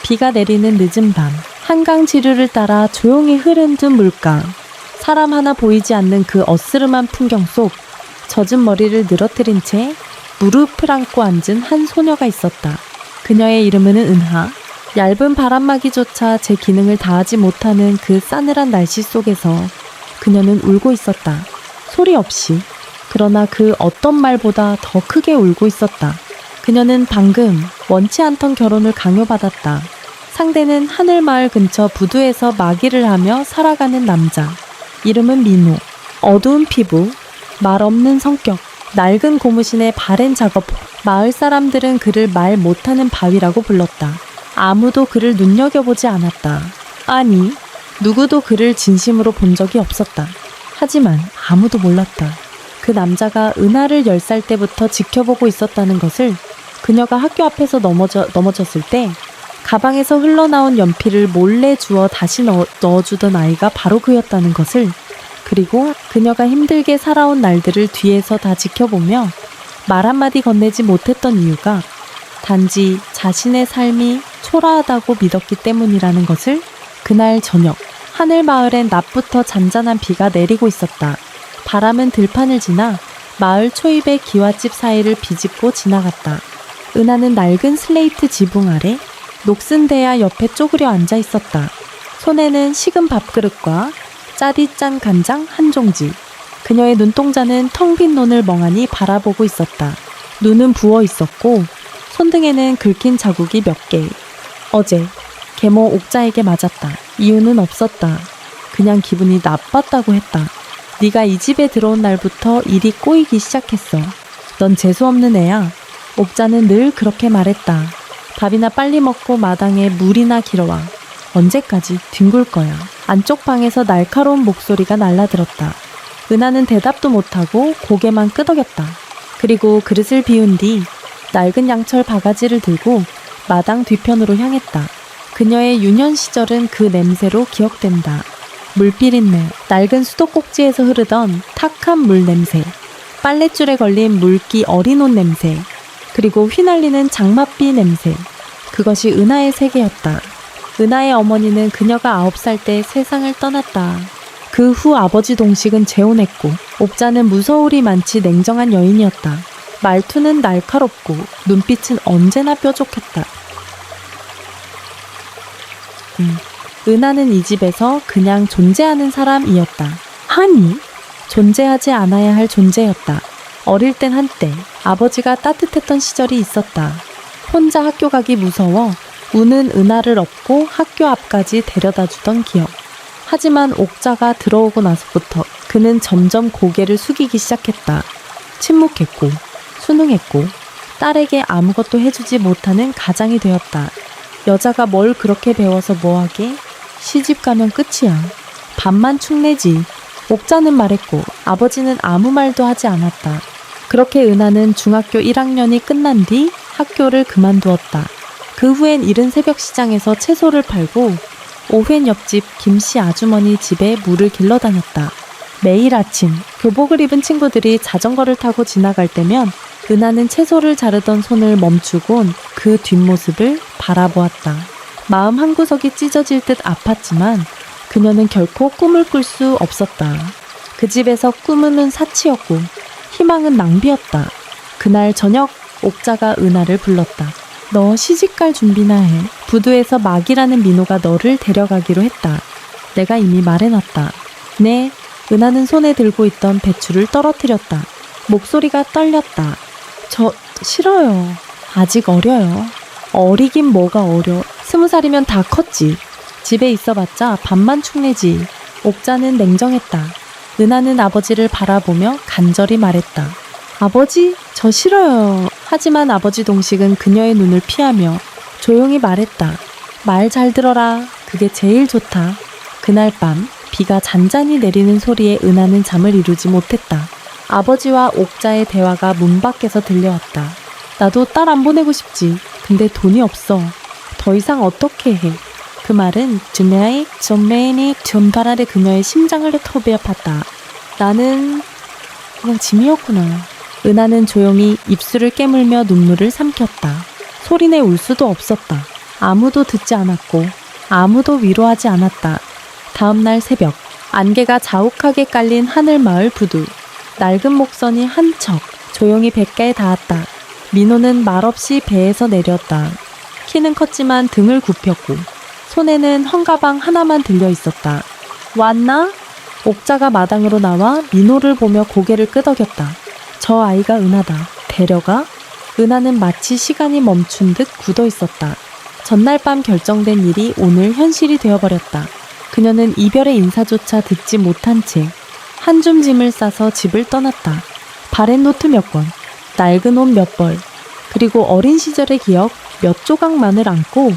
비가 내리는 늦은 밤, 한강 지류를 따라 조용히 흐르는 물가, 사람 하나 보이지 않는 그 어스름한 풍경 속 젖은 머리를 늘어뜨린 채 무릎을 안고 앉은 한 소녀가 있었다. 그녀의 이름은 은하. 얇은 바람막이조차 제 기능을 다하지 못하는 그 싸늘한 날씨 속에서 그녀는 울고 있었다. 소리 없이. 그러나 그 어떤 말보다 더 크게 울고 있었다. 그녀는 방금 원치 않던 결혼을 강요받았다. 상대는 하늘마을 근처 부두에서 마기를 하며 살아가는 남자. 이름은 민호. 어두운 피부, 말 없는 성격, 낡은 고무신의 바랜 작업. 마을 사람들은 그를 말 못하는 바위라고 불렀다. 아무도 그를 눈여겨보지 않았다. 아니, 누구도 그를 진심으로 본 적이 없었다. 하지만 아무도 몰랐다. 그 남자가 은하를 10살 때부터 지켜보고 있었다는 것을. 그녀가 학교 앞에서 넘어졌을 때 가방에서 흘러나온 연필을 몰래 주워 다시 넣어주던 아이가 바로 그였다는 것을. 그리고 그녀가 힘들게 살아온 날들을 뒤에서 다 지켜보며 말 한마디 건네지 못했던 이유가 단지 자신의 삶이 초라하다고 믿었기 때문이라는 것을. 그날 저녁, 하늘마을엔 낮부터 잔잔한 비가 내리고 있었다. 바람은 들판을 지나 마을 초입의 기와집 사이를 비집고 지나갔다. 은하는 낡은 슬레이트 지붕 아래 녹슨 대야 옆에 쪼그려 앉아 있었다. 손에는 식은 밥그릇과 짜디 짠 간장 한 종지. 그녀의 눈동자는 텅 빈 눈을 멍하니 바라보고 있었다. 눈은 부어 있었고 손등에는 긁힌 자국이 몇 개. 어제 계모 옥자에게 맞았다. 이유는 없었다. 그냥 기분이 나빴다고 했다. 네가 이 집에 들어온 날부터 일이 꼬이기 시작했어. 넌 재수없는 애야. 옥자는 늘 그렇게 말했다. 밥이나 빨리 먹고 마당에 물이나 길어와. 언제까지 뒹굴 거야. 안쪽 방에서 날카로운 목소리가 날라들었다. 은하는 대답도 못하고 고개만 끄덕였다. 그리고 그릇을 비운 뒤 낡은 양철 바가지를 들고 마당 뒤편으로 향했다. 그녀의 유년 시절은 그 냄새로 기억된다. 물비린내, 낡은 수도꼭지에서 흐르던 탁한 물 냄새, 빨랫줄에 걸린 물기 어린 옷 냄새, 그리고 휘날리는 장맛비 냄새. 그것이 은하의 세계였다. 은하의 어머니는 그녀가 9살 때 세상을 떠났다. 그 후 아버지 동식은 재혼했고 옥자는 무서울이 많지 냉정한 여인이었다. 말투는 날카롭고 눈빛은 언제나 뾰족했다. 은하는 이 집에서 그냥 존재하는 사람이었다. 아니, 존재하지 않아야 할 존재였다. 어릴 땐 한때 아버지가 따뜻했던 시절이 있었다. 혼자 학교 가기 무서워 우는 은하를 업고 학교 앞까지 데려다 주던 기억. 하지만 옥자가 들어오고 나서부터 그는 점점 고개를 숙이기 시작했다. 침묵했고 순응했고 딸에게 아무것도 해주지 못하는 가장이 되었다. 여자가 뭘 그렇게 배워서 뭐하게? 시집 가면 끝이야. 밥만 축내지. 옥자는 말했고 아버지는 아무 말도 하지 않았다. 그렇게 은하는 중학교 1학년이 끝난 뒤 학교를 그만두었다. 그 후엔 이른 새벽 시장에서 채소를 팔고 오훼 옆집 김씨 아주머니 집에 물을 길러 다녔다. 매일 아침 교복을 입은 친구들이 자전거를 타고 지나갈 때면 은하는 채소를 자르던 손을 멈추곤 그 뒷모습을 바라보았다. 마음 한구석이 찢어질 듯 아팠지만 그녀는 결코 꿈을 꿀 수 없었다. 그 집에서 꿈은 사치였고 희망은 낭비였다. 그날 저녁 옥자가 은하를 불렀다. 너 시집갈 준비나 해. 부두에서 막이라는 민호가 너를 데려가기로 했다. 내가 이미 말해놨다. 네. 은하는 손에 들고 있던 배추를 떨어뜨렸다. 목소리가 떨렸다. 저 싫어요. 아직 어려요. 어리긴 뭐가 어려. 20살이면 다 컸지. 집에 있어봤자 밥만 축내지. 옥자는 냉정했다. 은하는 아버지를 바라보며 간절히 말했다. 아버지, 저 싫어요. 하지만 아버지 동식은 그녀의 눈을 피하며 조용히 말했다. 말 잘 들어라. 그게 제일 좋다. 그날 밤 비가 잔잔히 내리는 소리에 은하는 잠을 이루지 못했다. 아버지와 옥자의 대화가 문 밖에서 들려왔다. 나도 딸 안 보내고 싶지. 근데 돈이 없어. 더 이상 어떻게 해. 그 말은 주메이 존메인이 존바라의 그녀의 심장을 터비아팠다. 나는 그냥 짐이었구나. 은하는 조용히 입술을 깨물며 눈물을 삼켰다. 소리내 울 수도 없었다. 아무도 듣지 않았고 아무도 위로하지 않았다. 다음날 새벽, 안개가 자욱하게 깔린 하늘마을 부두. 낡은 목선이 한 척 조용히 뱃가에 닿았다. 민호는 말없이 배에서 내렸다. 키는 컸지만 등을 굽혔고 손에는 헝가방 하나만 들려 있었다. 왔나? 옥자가 마당으로 나와 민호를 보며 고개를 끄덕였다. 저 아이가 은하다. 데려가? 은하는 마치 시간이 멈춘 듯 굳어 있었다. 전날 밤 결정된 일이 오늘 현실이 되어버렸다. 그녀는 이별의 인사조차 듣지 못한 채 한 줌 짐을 싸서 집을 떠났다. 바렛 노트 몇 권, 낡은 옷 몇 벌, 그리고 어린 시절의 기억 몇 조각만을 안고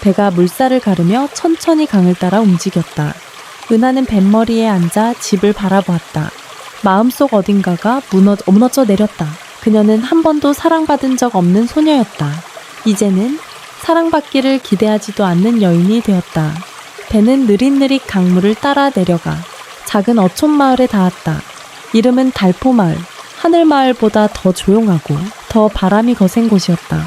배가 물살을 가르며 천천히 강을 따라 움직였다. 은하는 뱃머리에 앉아 집을 바라보았다. 마음속 어딘가가 무너져 내렸다. 그녀는 한 번도 사랑받은 적 없는 소녀였다. 이제는 사랑받기를 기대하지도 않는 여인이 되었다. 배는 느릿느릿 강물을 따라 내려가 작은 어촌 마을에 닿았다. 이름은 달포마을. 하늘마을보다 더 조용하고 더 바람이 거센 곳이었다.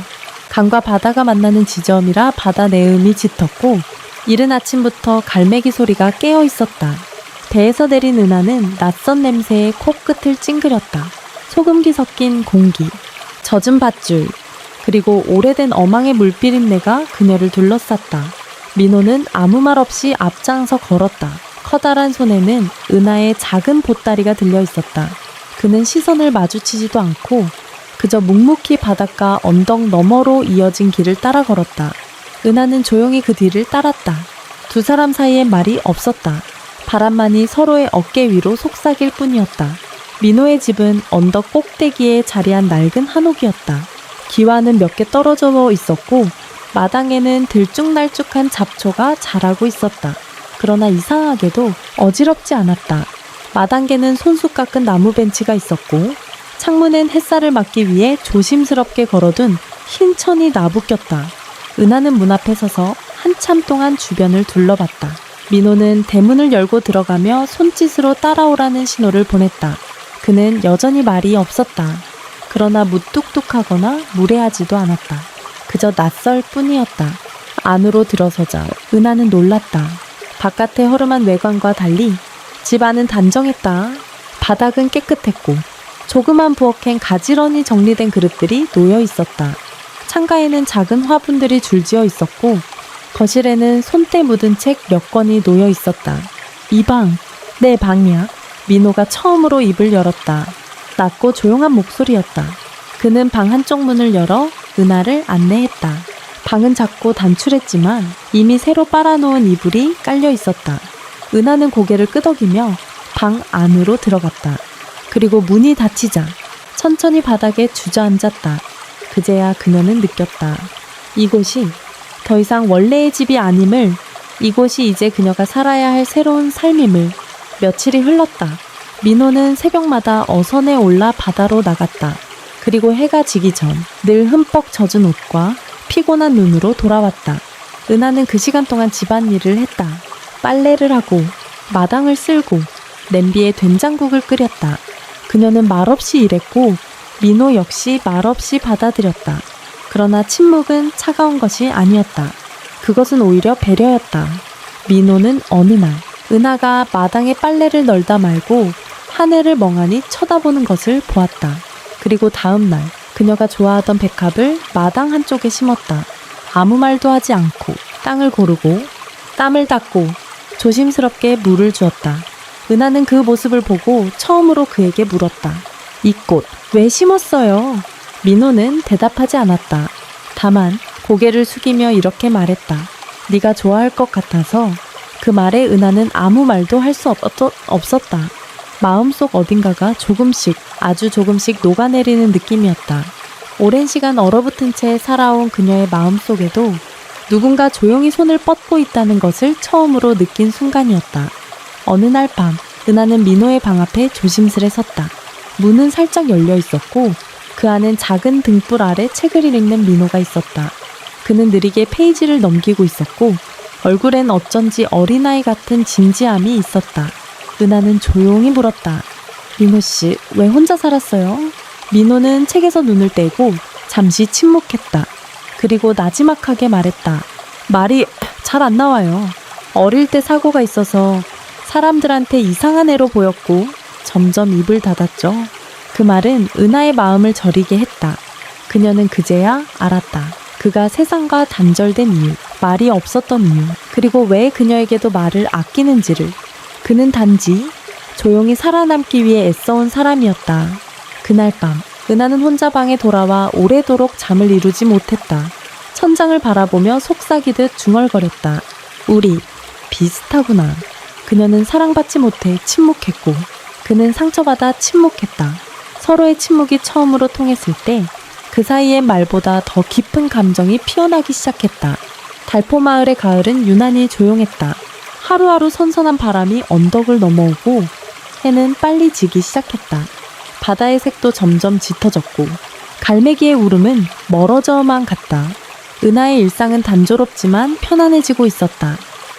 강과 바다가 만나는 지점이라 바다 내음이 짙었고 이른 아침부터 갈매기 소리가 깨어 있었다. 배에서 내린 은하는 낯선 냄새에 코끝을 찡그렸다. 소금기 섞인 공기, 젖은 밧줄, 그리고 오래된 어망의 물비린내가 그녀를 둘러쌌다. 민호는 아무 말 없이 앞장서 걸었다. 커다란 손에는 은하의 작은 보따리가 들려 있었다. 그는 시선을 마주치지도 않고 그저 묵묵히 바닷가 언덕 너머로 이어진 길을 따라 걸었다. 은하는 조용히 그 뒤를 따랐다. 두 사람 사이에 말이 없었다. 바람만이 서로의 어깨 위로 속삭일 뿐이었다. 민호의 집은 언덕 꼭대기에 자리한 낡은 한옥이었다. 기와는 몇 개 떨어져 있었고 마당에는 들쭉날쭉한 잡초가 자라고 있었다. 그러나 이상하게도 어지럽지 않았다. 마당개는 손수 깎은 나무 벤치가 있었고 창문엔 햇살을 막기 위해 조심스럽게 걸어둔 흰 천이 나부꼈다. 은하는 문 앞에 서서 한참 동안 주변을 둘러봤다. 민호는 대문을 열고 들어가며 손짓으로 따라오라는 신호를 보냈다. 그는 여전히 말이 없었다. 그러나 무뚝뚝하거나 무례하지도 않았다. 그저 낯설 뿐이었다. 안으로 들어서자 은하는 놀랐다. 바깥의 허름한 외관과 달리 집 안은 단정했다. 바닥은 깨끗했고 조그만 부엌엔 가지런히 정리된 그릇들이 놓여 있었다. 창가에는 작은 화분들이 줄지어 있었고 거실에는 손때 묻은 책 몇 권이 놓여 있었다. 이 방, 내 방이야. 민호가 처음으로 입을 열었다. 낮고 조용한 목소리였다. 그는 방 한쪽 문을 열어 은하를 안내했다. 방은 작고 단출했지만 이미 새로 빨아놓은 이불이 깔려 있었다. 은하는 고개를 끄덕이며 방 안으로 들어갔다. 그리고 문이 닫히자 천천히 바닥에 주저앉았다. 그제야 그녀는 느꼈다. 이곳이 더 이상 원래의 집이 아님을, 이곳이 이제 그녀가 살아야 할 새로운 삶임을. 며칠이 흘렀다. 민호는 새벽마다 어선에 올라 바다로 나갔다. 그리고 해가 지기 전 늘 흠뻑 젖은 옷과 피곤한 눈으로 돌아왔다. 은하는 그 시간 동안 집안일을 했다. 빨래를 하고 마당을 쓸고 냄비에 된장국을 끓였다. 그녀는 말없이 일했고 민호 역시 말없이 받아들였다. 그러나 침묵은 차가운 것이 아니었다. 그것은 오히려 배려였다. 민호는 어느 날 은하가 마당에 빨래를 널다 말고 하늘을 멍하니 쳐다보는 것을 보았다. 그리고 다음 날 그녀가 좋아하던 백합을 마당 한쪽에 심었다. 아무 말도 하지 않고 땅을 고르고 땀을 닦고 조심스럽게 물을 주었다. 은하는 그 모습을 보고 처음으로 그에게 물었다. 이 꽃 왜 심었어요? 민호는 대답하지 않았다. 다만 고개를 숙이며 이렇게 말했다. 네가 좋아할 것 같아서. 그 말에 은하는 아무 말도 할 수 없었다. 마음속 어딘가가 조금씩, 아주 조금씩 녹아내리는 느낌이었다. 오랜 시간 얼어붙은 채 살아온 그녀의 마음속에도 누군가 조용히 손을 뻗고 있다는 것을 처음으로 느낀 순간이었다. 어느 날 밤, 은하는 민호의 방 앞에 조심스레 섰다. 문은 살짝 열려 있었고 그 안엔 작은 등불 아래 책을 읽는 민호가 있었다. 그는 느리게 페이지를 넘기고 있었고 얼굴엔 어쩐지 어린아이 같은 진지함이 있었다. 은하는 조용히 물었다. 민호씨, 왜 혼자 살았어요? 민호는 책에서 눈을 떼고 잠시 침묵했다. 그리고 나지막하게 말했다. 말이 잘 안 나와요. 어릴 때 사고가 있어서 사람들한테 이상한 애로 보였고 점점 입을 닫았죠. 그 말은 은하의 마음을 저리게 했다. 그녀는 그제야 알았다. 그가 세상과 단절된 이유, 말이 없었던 이유, 그리고 왜 그녀에게도 말을 아끼는지를. 그는 단지 조용히 살아남기 위해 애써온 사람이었다. 그날 밤, 은하는 혼자 방에 돌아와 오래도록 잠을 이루지 못했다. 천장을 바라보며 속삭이듯 중얼거렸다. 우리 비슷하구나. 그녀는 사랑받지 못해 침묵했고, 그는 상처받아 침묵했다. 서로의 침묵이 처음으로 통했을 때 그 사이엔 말보다 더 깊은 감정이 피어나기 시작했다. 달포마을의 가을은 유난히 조용했다. 하루하루 선선한 바람이 언덕을 넘어오고 해는 빨리 지기 시작했다. 바다의 색도 점점 짙어졌고 갈매기의 울음은 멀어져만 갔다. 은하의 일상은 단조롭지만 편안해지고 있었다.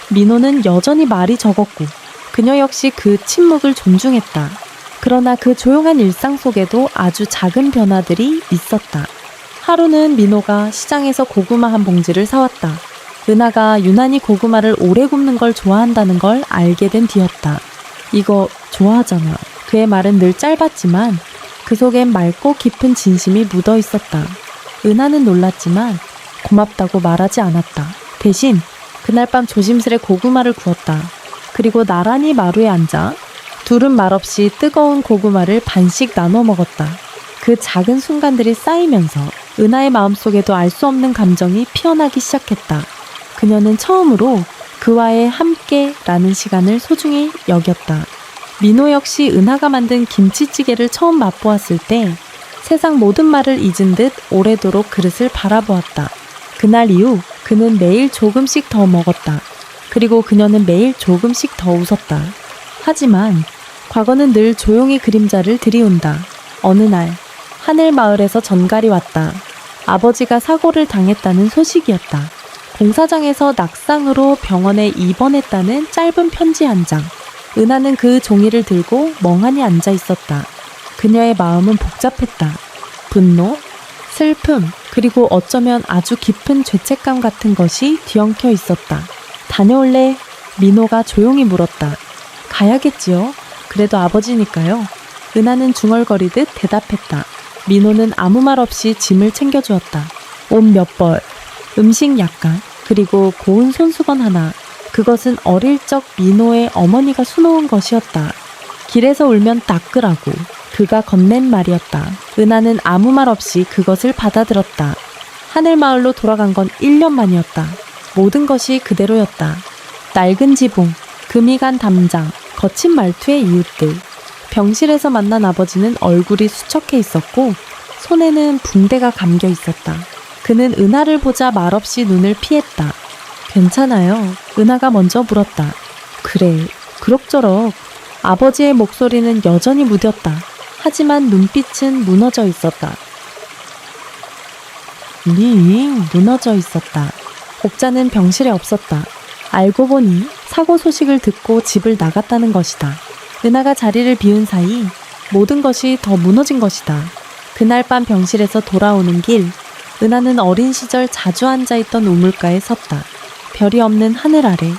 민호는 여전히 말이 적었고 그녀 역시 그 침묵을 존중했다. 그러나 그 조용한 일상 속에도 아주 작은 변화들이 있었다. 하루는 민호가 시장에서 고구마 한 봉지를 사왔다. 은하가 유난히 고구마를 오래 굽는 걸 좋아한다는 걸 알게 된 뒤였다. 이거 좋아하잖아. 그의 말은 늘 짧았지만 그 속엔 맑고 깊은 진심이 묻어 있었다. 은하는 놀랐지만 고맙다고 말하지 않았다. 대신 그날 밤 조심스레 고구마를 구웠다. 그리고 나란히 마루에 앉아 둘은 말없이 뜨거운 고구마를 반씩 나눠 먹었다. 그 작은 순간들이 쌓이면서 은하의 마음속에도 알 수 없는 감정이 피어나기 시작했다. 그녀는 처음으로 그와의 함께라는 시간을 소중히 여겼다. 민호 역시 은하가 만든 김치찌개를 처음 맛보았을 때 세상 모든 말을 잊은 듯 오래도록 그릇을 바라보았다. 그날 이후 그는 매일 조금씩 더 먹었다. 그리고 그녀는 매일 조금씩 더 웃었다. 하지만 과거는 늘 조용히 그림자를 들이운다. 어느 날 하늘 마을에서 전갈이 왔다. 아버지가 사고를 당했다는 소식이었다. 공사장에서 낙상으로 병원에 입원했다는 짧은 편지 한 장. 은하는 그 종이를 들고 멍하니 앉아 있었다. 그녀의 마음은 복잡했다. 분노, 슬픔, 그리고 어쩌면 아주 깊은 죄책감 같은 것이 뒤엉켜 있었다. 다녀올래? 민호가 조용히 물었다. 가야겠지요. 그래도 아버지니까요. 은하는 중얼거리듯 대답했다. 민호는 아무 말 없이 짐을 챙겨주었다. 옷 몇 벌, 음식 약간, 그리고 고운 손수건 하나. 그것은 어릴 적 민호의 어머니가 수놓은 것이었다. 길에서 울면 닦으라고 그가 건넨 말이었다. 은하는 아무 말 없이 그것을 받아들었다. 하늘마을로 돌아간 건 1년 만이었다. 모든 것이 그대로였다. 낡은 지붕, 금이 간 담장, 거친 말투의 이웃들. 병실에서 만난 아버지는 얼굴이 수척해 있었고 손에는 붕대가 감겨 있었다. 그는 은하를 보자 말없이 눈을 피했다. 괜찮아요. 은하가 먼저 물었다. 그래, 그럭저럭. 아버지의 목소리는 여전히 무뎠다. 하지만 눈빛은 무너져 있었다. 링 무너져 있었다. 옥자는 병실에 없었다. 알고 보니 사고 소식을 듣고 집을 나갔다는 것이다. 은하가 자리를 비운 사이 모든 것이 더 무너진 것이다. 그날 밤 병실에서 돌아오는 길, 은하는 어린 시절 자주 앉아있던 우물가에 섰다. 별이 없는 하늘 아래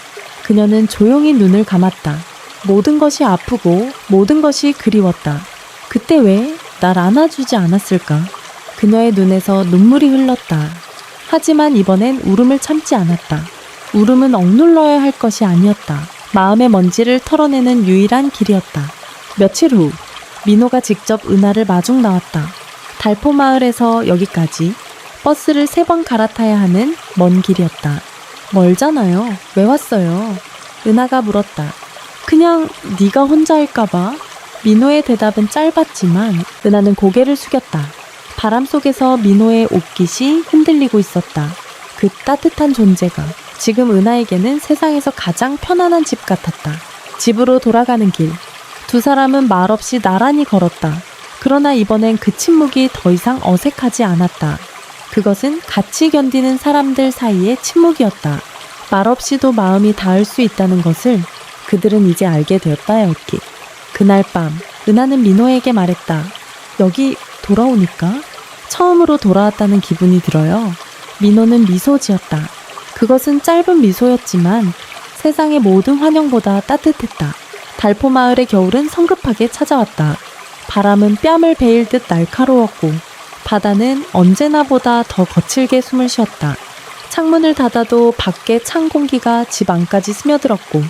그녀는 조용히 눈을 감았다. 모든 것이 아프고 모든 것이 그리웠다. 그때 왜 날 안아주지 않았을까? 그녀의 눈에서 눈물이 흘렀다. 하지만 이번엔 울음을 참지 않았다. 울음은 억눌러야 할 것이 아니었다. 마음의 먼지를 털어내는 유일한 길이었다. 며칠 후 민호가 직접 은하를 마중 나왔다. 달포마을에서 여기까지 버스를 3번 갈아타야 하는 먼 길이었다. 멀잖아요. 왜 왔어요? 은하가 물었다. 그냥 네가 혼자일까봐. 민호의 대답은 짧았지만 은하는 고개를 숙였다. 바람 속에서 민호의 옷깃이 흔들리고 있었다. 그 따뜻한 존재가 지금 은하에게는 세상에서 가장 편안한 집 같았다. 집으로 돌아가는 길. 두 사람은 말없이 나란히 걸었다. 그러나 이번엔 그 침묵이 더 이상 어색하지 않았다. 그것은 같이 견디는 사람들 사이의 침묵이었다. 말없이도 마음이 닿을 수 있다는 것을 그들은 이제 알게 되었다였기. 그날 밤 은하는 민호에게 말했다. 여기 돌아오니까 처음으로 돌아왔다는 기분이 들어요. 민호는 미소 지었다. 그것은 짧은 미소였지만 세상의 모든 환영보다 따뜻했다. 달포마을의 겨울은 성급하게 찾아왔다. 바람은 뺨을 베일 듯 날카로웠고 바다는 언제나보다 더 거칠게 숨을 쉬었다. 창문을 닫아도 밖에 찬 공기가 집 안까지 스며들었고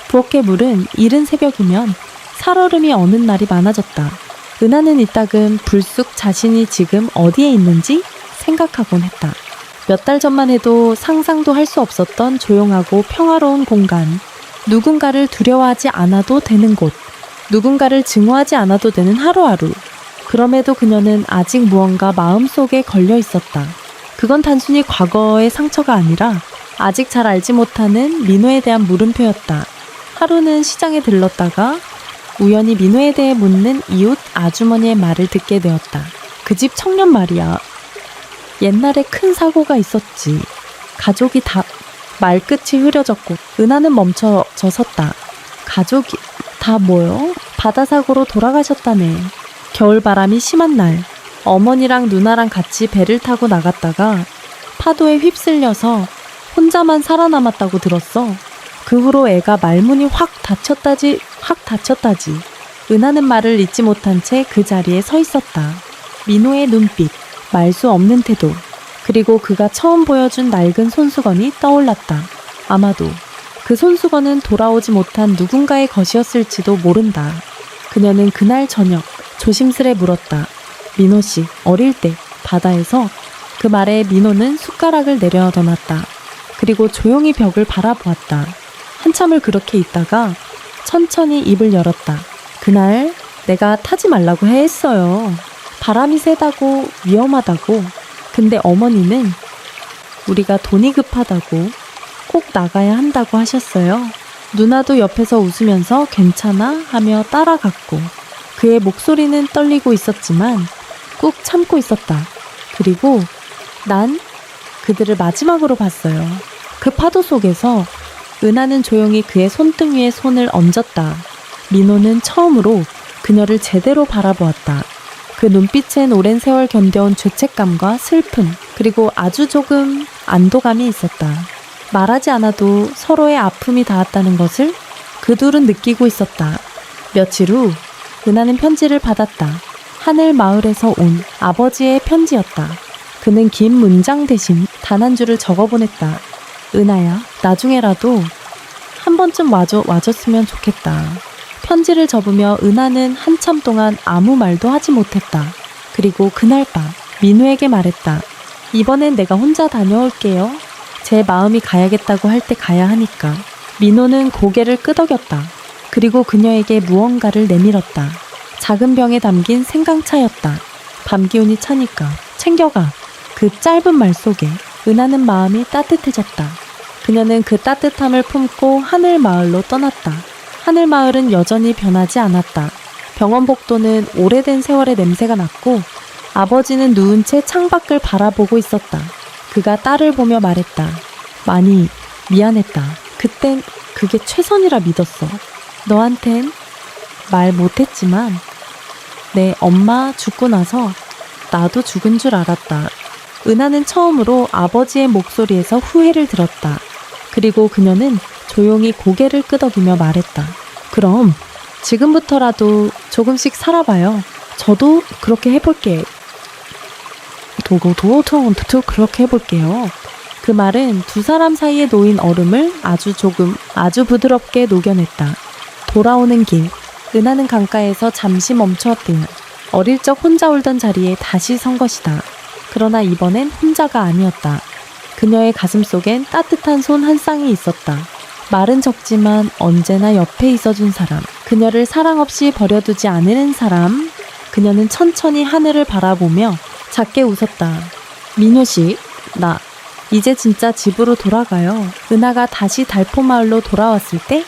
부엌의 물은 이른 새벽이면 살얼음이 어는 날이 많아졌다. 은하는 이따금 불쑥 자신이 지금 어디에 있는지 생각하곤 했다. 몇 달 전만 해도 상상도 할 수 없었던 조용하고 평화로운 공간, 누군가를 두려워하지 않아도 되는 곳, 누군가를 증오하지 않아도 되는 하루하루. 그럼에도 그녀는 아직 무언가 마음속에 걸려 있었다. 그건 단순히 과거의 상처가 아니라 아직 잘 알지 못하는 민호에 대한 물음표였다. 하루는 시장에 들렀다가 우연히 민호에 대해 묻는 이웃 아주머니의 말을 듣게 되었다. 그 집 청년 말이야. 옛날에 큰 사고가 있었지. 가족이 다... 말끝이 흐려졌고 은하는 멈춰져 섰다. 가족이... 다 뭐요? 바다사고로 돌아가셨다네. 겨울바람이 심한 날 어머니랑 누나랑 같이 배를 타고 나갔다가 파도에 휩쓸려서 혼자만 살아남았다고 들었어. 그 후로 애가 말문이 확 닫혔다지. 은하는 말을 잊지 못한 채 그 자리에 서 있었다. 민호의 눈빛, 말 수 없는 태도, 그리고 그가 처음 보여준 낡은 손수건이 떠올랐다. 아마도 그 손수건은 돌아오지 못한 누군가의 것이었을지도 모른다. 그녀는 그날 저녁 조심스레 물었다. 민호 씨, 어릴 때 바다에서. 그 말에 민호는 숟가락을 내려놓았다. 그리고 조용히 벽을 바라보았다. 한참을 그렇게 있다가 천천히 입을 열었다. 그날 내가 타지 말라고 했어요. 바람이 세다고 위험하다고. 근데 어머니는 우리가 돈이 급하다고 꼭 나가야 한다고 하셨어요. 누나도 옆에서 웃으면서 괜찮아 하며 따라갔고 그의 목소리는 떨리고 있었지만 꾹 참고 있었다. 그리고 난 그들을 마지막으로 봤어요. 그 파도 속에서 은하는 조용히 그의 손등 위에 손을 얹었다. 민호는 처음으로 그녀를 제대로 바라보았다. 그 눈빛엔 오랜 세월 견뎌온 죄책감과 슬픔, 그리고 아주 조금 안도감이 있었다. 말하지 않아도 서로의 아픔이 닿았다는 것을 그 둘은 느끼고 있었다. 며칠 후 은하는 편지를 받았다. 하늘 마을에서 온 아버지의 편지였다. 그는 긴 문장 대신 단 한 줄을 적어보냈다. 은하야, 나중에라도 한 번쯤 와줬으면 좋겠다. 편지를 접으며 은하는 한참 동안 아무 말도 하지 못했다. 그리고 그날 밤 민호에게 말했다. 이번엔 내가 혼자 다녀올게요. 제 마음이 가야겠다고 할 때 가야 하니까. 민호는 고개를 끄덕였다. 그리고 그녀에게 무언가를 내밀었다. 작은 병에 담긴 생강차였다. 밤 기운이 차니까 챙겨가. 그 짧은 말 속에 은하는 마음이 따뜻해졌다. 그녀는 그 따뜻함을 품고 하늘 마을로 떠났다. 하늘 마을은 여전히 변하지 않았다. 병원 복도는 오래된 세월의 냄새가 났고 아버지는 누운 채 창밖을 바라보고 있었다. 그가 딸을 보며 말했다. 많이 미안했다. 그땐 그게 최선이라 믿었어. 너한텐 말 못했지만 내 엄마 죽고 나서 나도 죽은 줄 알았다. 은하는 처음으로 아버지의 목소리에서 후회를 들었다. 그리고 그녀는 조용히 고개를 끄덕이며 말했다. 그럼 지금부터라도 조금씩 살아봐요. 저도 그렇게 해볼게. 그렇게 해볼게요. 그 말은 두 사람 사이에 놓인 얼음을 아주 부드럽게 녹여냈다. 돌아오는 길, 은하는 강가에서 잠시 멈추었대요. 어릴 적 혼자 울던 자리에 다시 선 것이다. 그러나 이번엔 혼자가 아니었다. 그녀의 가슴속엔 따뜻한 손 한 쌍이 있었다. 말은 적지만 언제나 옆에 있어준 사람. 그녀를 사랑 없이 버려두지 않는 사람. 그녀는 천천히 하늘을 바라보며 작게 웃었다. 민호씨, 나 이제 진짜 집으로 돌아가요. 은하가 다시 달포마을로 돌아왔을 때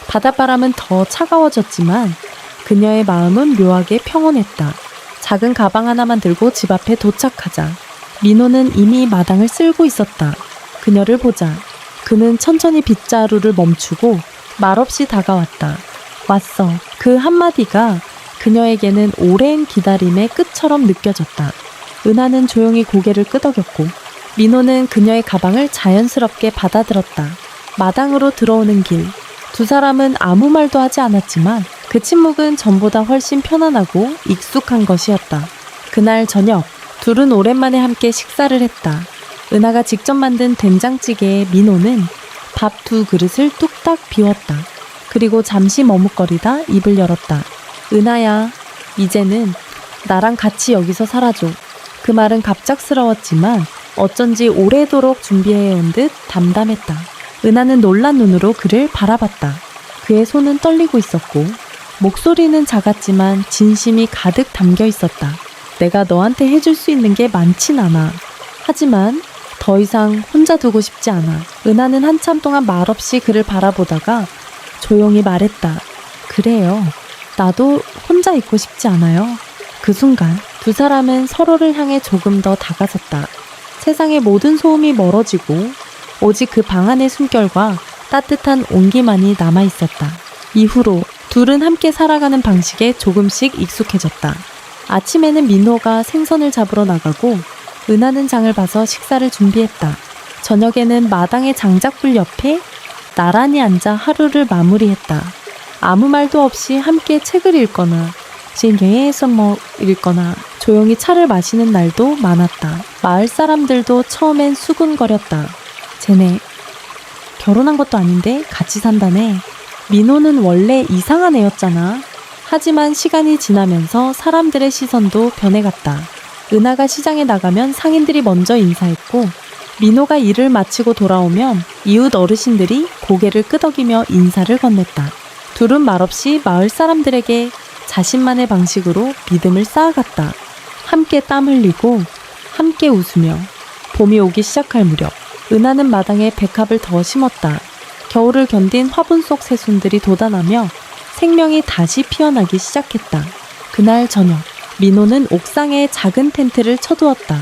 바닷바람은 더 차가워졌지만 그녀의 마음은 묘하게 평온했다. 작은 가방 하나만 들고 집 앞에 도착하자 민호는 이미 마당을 쓸고 있었다. 그녀를 보자 그는 천천히 빗자루를 멈추고 말없이 다가왔다. 왔어. 그 한마디가 그녀에게는 오랜 기다림의 끝처럼 느껴졌다. 은하는 조용히 고개를 끄덕였고 민호는 그녀의 가방을 자연스럽게 받아들었다. 마당으로 들어오는 길. 두 사람은 아무 말도 하지 않았지만 그 침묵은 전보다 훨씬 편안하고 익숙한 것이었다. 그날 저녁, 둘은 오랜만에 함께 식사를 했다. 은하가 직접 만든 된장찌개에 민호는 밥 2그릇을 뚝딱 비웠다. 그리고 잠시 머뭇거리다 입을 열었다. 은하야, 이제는 나랑 같이 여기서 살아줘. 그 말은 갑작스러웠지만 어쩐지 오래도록 준비해온 듯 담담했다. 은하는 놀란 눈으로 그를 바라봤다. 그의 손은 떨리고 있었고 목소리는 작았지만 진심이 가득 담겨 있었다. 내가 너한테 해줄 수 있는 게 많진 않아. 하지만 더 이상 혼자 두고 싶지 않아. 은하는 한참 동안 말없이 그를 바라보다가 조용히 말했다. 그래요. 나도 혼자 있고 싶지 않아요. 그 순간 두 사람은 서로를 향해 조금 더 다가섰다. 세상의 모든 소음이 멀어지고 오직 그 방 안의 숨결과 따뜻한 온기만이 남아있었다. 이후로 둘은 함께 살아가는 방식에 조금씩 익숙해졌다. 아침에는 민호가 생선을 잡으러 나가고 은하는 장을 봐서 식사를 준비했다. 저녁에는 마당의 장작불 옆에 나란히 앉아 하루를 마무리했다. 아무 말도 없이 함께 책을 읽거나 진경에서 읽거나 조용히 차를 마시는 날도 많았다. 마을 사람들도 처음엔 수군거렸다. 쟤네 결혼한 것도 아닌데 같이 산다네. 민호는 원래 이상한 애였잖아. 하지만 시간이 지나면서 사람들의 시선도 변해갔다. 은하가 시장에 나가면 상인들이 먼저 인사했고 민호가 일을 마치고 돌아오면 이웃 어르신들이 고개를 끄덕이며 인사를 건넸다. 둘은 말없이 마을 사람들에게 자신만의 방식으로 믿음을 쌓아갔다. 함께 땀 흘리고 함께 웃으며 봄이 오기 시작할 무렵 은하는 마당에 백합을 더 심었다. 겨울을 견딘 화분 속 새순들이 돋아나며 생명이 다시 피어나기 시작했다. 그날 저녁 민호는 옥상에 작은 텐트를 쳐두었다.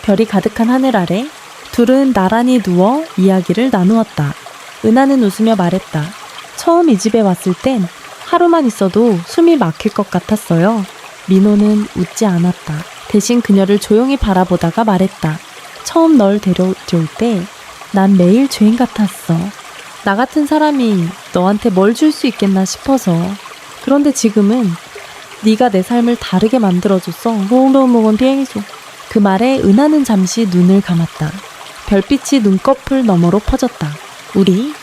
별이 가득한 하늘 아래 둘은 나란히 누워 이야기를 나누었다. 은하는 웃으며 말했다. 처음 이 집에 왔을 땐 하루만 있어도 숨이 막힐 것 같았어요. 민호는 웃지 않았다. 대신 그녀를 조용히 바라보다가 말했다. 처음 널 데려올 때 난 매일 죄인 같았어. 나 같은 사람이 너한테 뭘 줄 수 있겠나 싶어서. 그런데 지금은 네가 내 삶을 다르게 만들어줬어. 모험은 비행이소. 그 말에 은하는 잠시 눈을 감았다. 별빛이 눈꺼풀 너머로 퍼졌다. 우리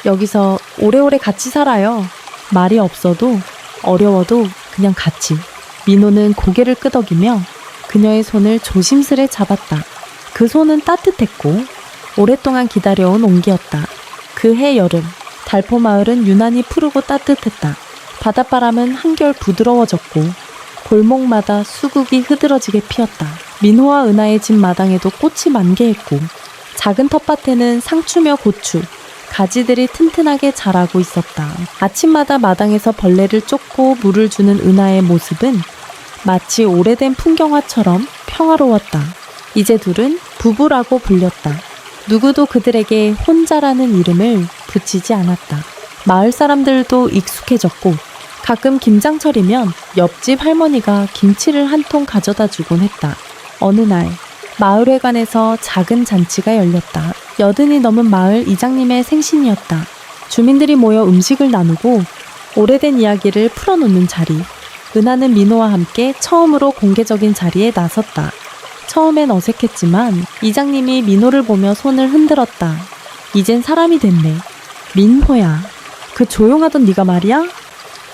여기서 오래오래 같이 살아요. 말이 없어도 어려워도 그냥 같이. 민호는 고개를 끄덕이며 그녀의 손을 조심스레 잡았다. 그 손은 따뜻했고 오랫동안 기다려온 온기였다. 그해 여름 달포마을은 유난히 푸르고 따뜻했다. 바닷바람은 한결 부드러워졌고 골목마다 수국이 흐드러지게 피었다. 민호와 은하의 집 마당에도 꽃이 만개했고 작은 텃밭에는 상추며 고추, 가지들이 튼튼하게 자라고 있었다. 아침마다 마당에서 벌레를 쫓고 물을 주는 은하의 모습은 마치 오래된 풍경화처럼 평화로웠다. 이제 둘은 부부라고 불렸다. 누구도 그들에게 혼자라는 이름을 붙이지 않았다. 마을 사람들도 익숙해졌고 가끔 김장철이면 옆집 할머니가 김치를 한 통 가져다 주곤 했다. 어느 날 마을회관에서 작은 잔치가 열렸다. 80이 넘은 마을 이장님의 생신이었다. 주민들이 모여 음식을 나누고 오래된 이야기를 풀어놓는 자리. 은하는 민호와 함께 처음으로 공개적인 자리에 나섰다. 처음엔 어색했지만 이장님이 민호를 보며 손을 흔들었다. 이젠 사람이 됐네. 민호야. 그 조용하던 네가 말이야?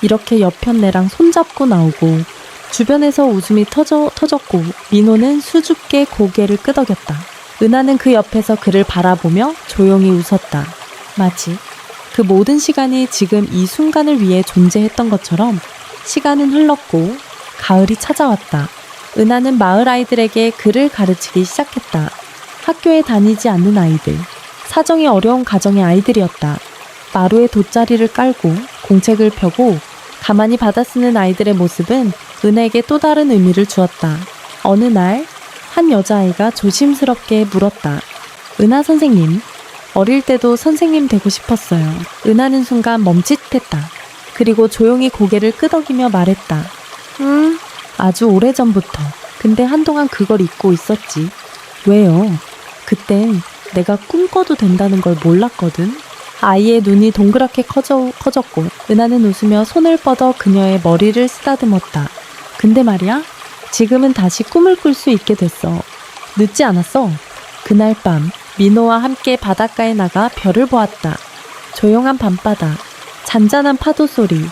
이렇게 옆편네랑 손잡고 나오고 주변에서 웃음이 터졌고 민호는 수줍게 고개를 끄덕였다. 은하는 그 옆에서 그를 바라보며 조용히 웃었다. 마치 그 모든 시간이 지금 이 순간을 위해 존재했던 것처럼 시간은 흘렀고 가을이 찾아왔다. 은하는 마을 아이들에게 글을 가르치기 시작했다. 학교에 다니지 않는 아이들, 사정이 어려운 가정의 아이들이었다. 마루에 돗자리를 깔고 공책을 펴고 가만히 받아 쓰는 아이들의 모습은 은하에게 또 다른 의미를 주었다. 어느 날 한 여자아이가 조심스럽게 물었다. 은하 선생님, 어릴 때도 선생님 되고 싶었어요. 은하는 순간 멈칫했다. 그리고 조용히 고개를 끄덕이며 말했다. 아주 오래전부터. 근데 한동안 그걸 잊고 있었지. 왜요? 그땐 내가 꿈꿔도 된다는 걸 몰랐거든. 아이의 눈이 동그랗게 커졌고 은하는 웃으며 손을 뻗어 그녀의 머리를 쓰다듬었다. 근데 말이야, 지금은 다시 꿈을 꿀 수 있게 됐어. 늦지 않았어. 그날 밤 민호와 함께 바닷가에 나가 별을 보았다. 조용한 밤바다, 잔잔한 파도 소리.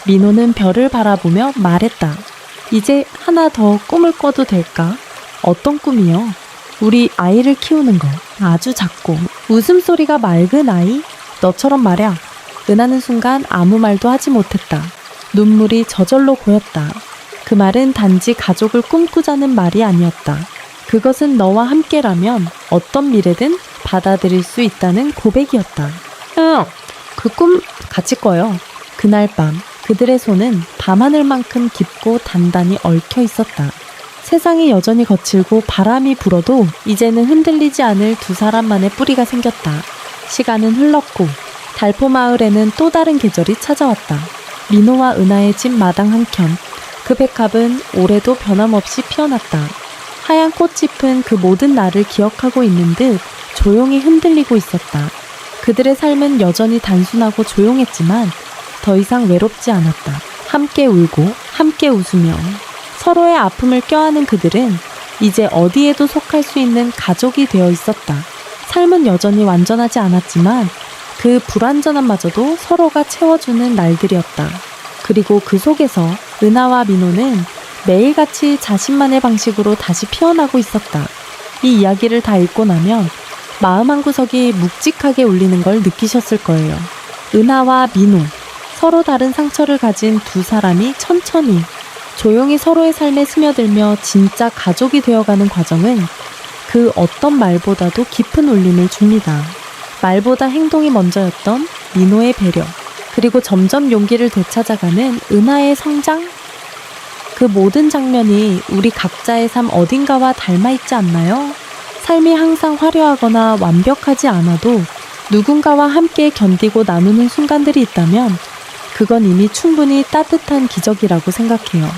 민호는 별을 바라보며 말했다. 이제 하나 더 꿈을 꿔도 될까? 어떤 꿈이요? 우리 아이를 키우는 거. 아주 작고 웃음소리가 맑은 아이? 너처럼 말야. 은하는 순간 아무 말도 하지 못했다. 눈물이 저절로 고였다. 그 말은 단지 가족을 꿈꾸자는 말이 아니었다. 그것은 너와 함께라면 어떤 미래든 받아들일 수 있다는 고백이었다. 그 꿈 같이 꿔요. 그날 밤 그들의 손은 밤하늘만큼 깊고 단단히 얽혀 있었다. 세상이 여전히 거칠고 바람이 불어도 이제는 흔들리지 않을 두 사람만의 뿌리가 생겼다. 시간은 흘렀고 달포마을에는 또 다른 계절이 찾아왔다. 민호와 은하의 집 마당 한켠, 그 백합은 올해도 변함없이 피어났다. 하얀 꽃잎은 그 모든 날을 기억하고 있는 듯 조용히 흔들리고 있었다. 그들의 삶은 여전히 단순하고 조용했지만 더 이상 외롭지 않았다. 함께 울고 함께 웃으며 서로의 아픔을 껴안은 그들은 이제 어디에도 속할 수 있는 가족이 되어 있었다. 삶은 여전히 완전하지 않았지만 그 불완전함마저도 서로가 채워주는 날들이었다. 그리고 그 속에서 은하와 민호는 매일같이 자신만의 방식으로 다시 피어나고 있었다. 이 이야기를 다 읽고 나면 마음 한구석이 묵직하게 울리는 걸 느끼셨을 거예요. 은하와 민호, 서로 다른 상처를 가진 두 사람이 천천히 조용히 서로의 삶에 스며들며 진짜 가족이 되어가는 과정은 그 어떤 말보다도 깊은 울림을 줍니다. 말보다 행동이 먼저였던 민호의 배려, 그리고 점점 용기를 되찾아가는 은하의 성장? 그 모든 장면이 우리 각자의 삶 어딘가와 닮아있지 않나요? 삶이 항상 화려하거나 완벽하지 않아도 누군가와 함께 견디고 나누는 순간들이 있다면 그건 이미 충분히 따뜻한 기적이라고 생각해요.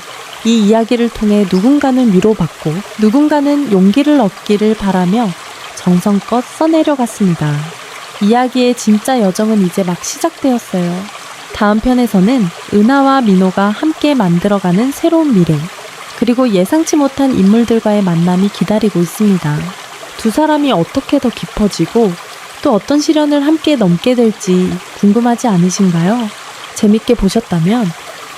이 이야기를 통해 누군가는 위로받고 누군가는 용기를 얻기를 바라며 정성껏 써내려갔습니다. 이야기의 진짜 여정은 이제 막 시작되었어요. 다음 편에서는 은하와 민호가 함께 만들어가는 새로운 미래, 그리고 예상치 못한 인물들과의 만남이 기다리고 있습니다. 두 사람이 어떻게 더 깊어지고 또 어떤 시련을 함께 넘게 될지 궁금하지 않으신가요? 재밌게 보셨다면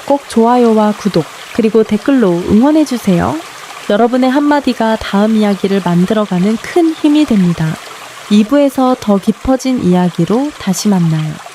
꼭 좋아요와 구독, 그리고 댓글로 응원해주세요. 여러분의 한마디가 다음 이야기를 만들어가는 큰 힘이 됩니다. 2부에서 더 깊어진 이야기로 다시 만나요.